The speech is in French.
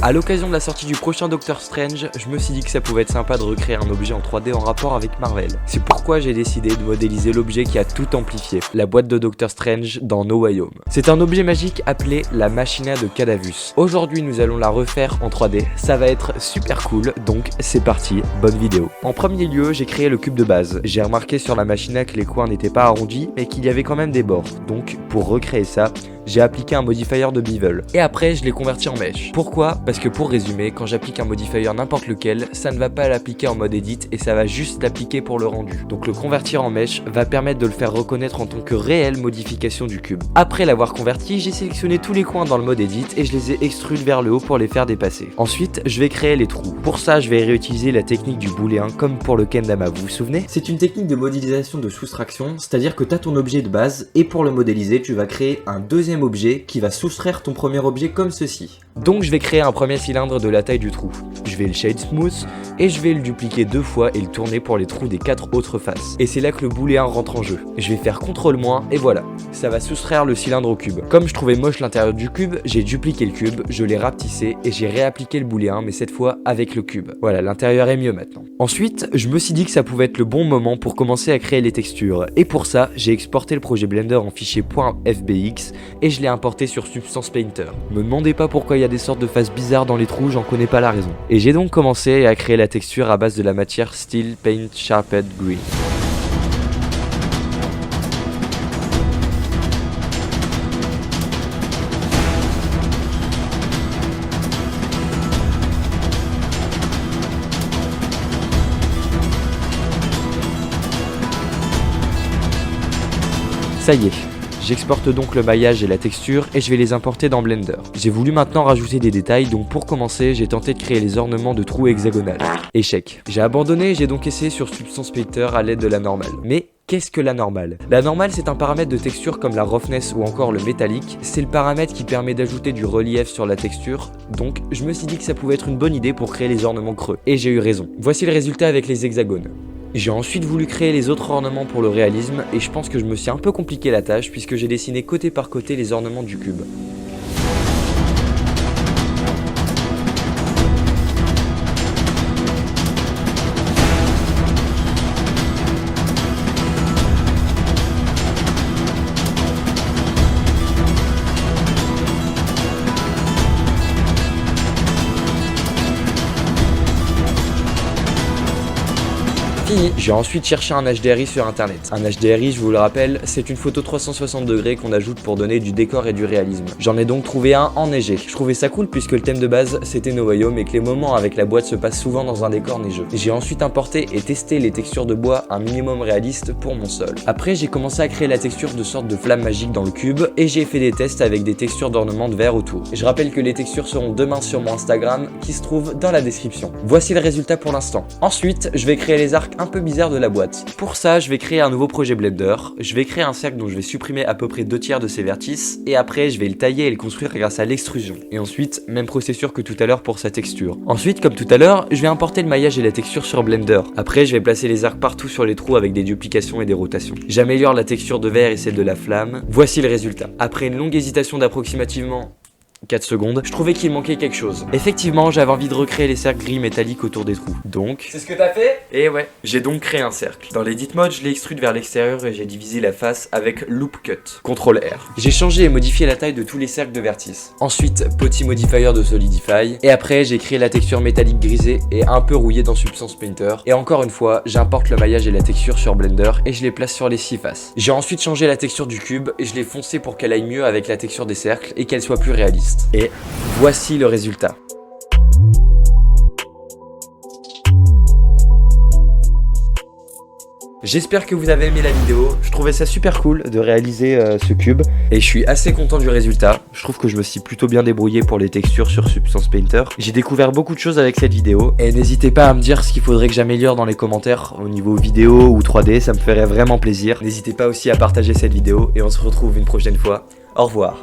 À l'occasion de la sortie du prochain Doctor Strange, je me suis dit que ça pouvait être sympa de recréer un objet en 3D en rapport avec Marvel. C'est pourquoi j'ai décidé de modéliser l'objet qui a tout amplifié, la boîte de Doctor Strange dans No Way Home. C'est un objet magique appelé la Machina de Cadavus. Aujourd'hui nous allons la refaire en 3D, ça va être super cool, donc c'est parti, bonne vidéo. En premier lieu, j'ai créé le cube de base. J'ai remarqué sur la Machina que les coins n'étaient pas arrondis, mais qu'il y avait quand même des bords. Donc pour recréer ça, j'ai appliqué un modifier de bevel. Et après, je l'ai converti en mesh. Pourquoi? Parce que pour résumer, quand j'applique un modifier n'importe lequel, ça ne va pas l'appliquer en mode edit et ça va juste l'appliquer pour le rendu. Donc le convertir en mesh va permettre de le faire reconnaître en tant que réelle modification du cube. Après l'avoir converti, j'ai sélectionné tous les coins dans le mode edit et je les ai extrudés vers le haut pour les faire dépasser. Ensuite, je vais créer les trous. Pour ça, je vais réutiliser la technique du booléen comme pour le kendama, vous vous souvenez? C'est une technique de modélisation de soustraction, c'est-à-dire que tu as ton objet de base et pour le modéliser, tu vas créer un deuxième objet qui va soustraire ton premier objet comme ceci. Donc je vais créer un premier cylindre de la taille du trou. Je vais le shade smooth et je vais le dupliquer 2 fois et le tourner pour les trous des 4 autres faces. Et c'est là que le booléen rentre en jeu. Je vais faire CTRL- et voilà, ça va soustraire le cylindre au cube. Comme je trouvais moche l'intérieur du cube, j'ai dupliqué le cube, je l'ai rapetissé et j'ai réappliqué le booléen mais cette fois avec le cube. Voilà, l'intérieur est mieux maintenant. Ensuite, je me suis dit que ça pouvait être le bon moment pour commencer à créer les textures. Et pour ça, j'ai exporté le projet Blender en fichier .fbx et je l'ai importé sur Substance Painter. Me demandez pas pourquoi il y a des sortes de faces bizarres dans les trous, j'en connais pas la raison. Et j'ai donc commencé à créer la texture à base de la matière Steel Paint Sharpened Green. Ça y est, j'exporte donc le maillage et la texture et je vais les importer dans Blender. J'ai voulu maintenant rajouter des détails, donc pour commencer, j'ai tenté de créer les ornements de trous hexagonales. Échec. J'ai abandonné et j'ai donc essayé sur Substance Painter à l'aide de la normale. Mais qu'est-ce que la normale? La normale, c'est un paramètre de texture comme la roughness ou encore le métallique. C'est le paramètre qui permet d'ajouter du relief sur la texture. Donc je me suis dit que ça pouvait être une bonne idée pour créer les ornements creux. Et j'ai eu raison. Voici le résultat avec les hexagones. J'ai ensuite voulu créer les autres ornements pour le réalisme et je pense que je me suis un peu compliqué la tâche puisque j'ai dessiné côté par côté les ornements du cube. J'ai ensuite cherché un HDRI sur internet. Un HDRI, je vous le rappelle, c'est une photo 360 degrés qu'on ajoute pour donner du décor et du réalisme. J'en ai donc trouvé un enneigé. Je trouvais ça cool puisque le thème de base c'était No Way Home et que les moments avec la boîte se passent souvent dans un décor neigeux. J'ai ensuite importé et testé les textures de bois un minimum réaliste pour mon sol. Après j'ai commencé à créer la texture de sorte de flamme magique dans le cube et j'ai fait des tests avec des textures d'ornement de verre autour. Je rappelle que les textures seront demain sur mon Instagram qui se trouve dans la description. Voici le résultat pour l'instant. Ensuite je vais créer les arcs un peu bizarre de la boîte. Pour ça, je vais créer un nouveau projet Blender. Je vais créer un cercle dont je vais supprimer à peu près 2/3 de ses vertices et après je vais le tailler et le construire grâce à l'extrusion. Et ensuite, même procédure que tout à l'heure pour sa texture. Ensuite, comme tout à l'heure, je vais importer le maillage et la texture sur Blender. Après, je vais placer les arcs partout sur les trous avec des duplications et des rotations. J'améliore la texture de verre et celle de la flamme. Voici le résultat. Après une longue hésitation d'approximativement 4 secondes, je trouvais qu'il manquait quelque chose. Effectivement, j'avais envie de recréer les cercles gris métalliques autour des trous. Donc, c'est ce que t'as fait? Et ouais, j'ai donc créé un cercle. Dans l'edit mode, je l'ai extrude vers l'extérieur et j'ai divisé la face avec loop cut. CTRL R. J'ai changé et modifié la taille de tous les cercles de vertice. Ensuite, petit modifier de solidify. Et après, j'ai créé la texture métallique grisée et un peu rouillée dans Substance Painter. Et encore une fois, j'importe le maillage et la texture sur Blender et je les place sur les 6 faces. J'ai ensuite changé la texture du cube et je l'ai foncé pour qu'elle aille mieux avec la texture des cercles et qu'elle soit plus réaliste. Et voici le résultat. J'espère que vous avez aimé la vidéo, je trouvais ça super cool de réaliser ce cube et je suis assez content du résultat. Je trouve que je me suis plutôt bien débrouillé pour les textures sur Substance Painter. J'ai découvert beaucoup de choses avec cette vidéo et n'hésitez pas à me dire ce qu'il faudrait que j'améliore dans les commentaires au niveau vidéo ou 3D, ça me ferait vraiment plaisir. N'hésitez pas aussi à partager cette vidéo et on se retrouve une prochaine fois. Au revoir.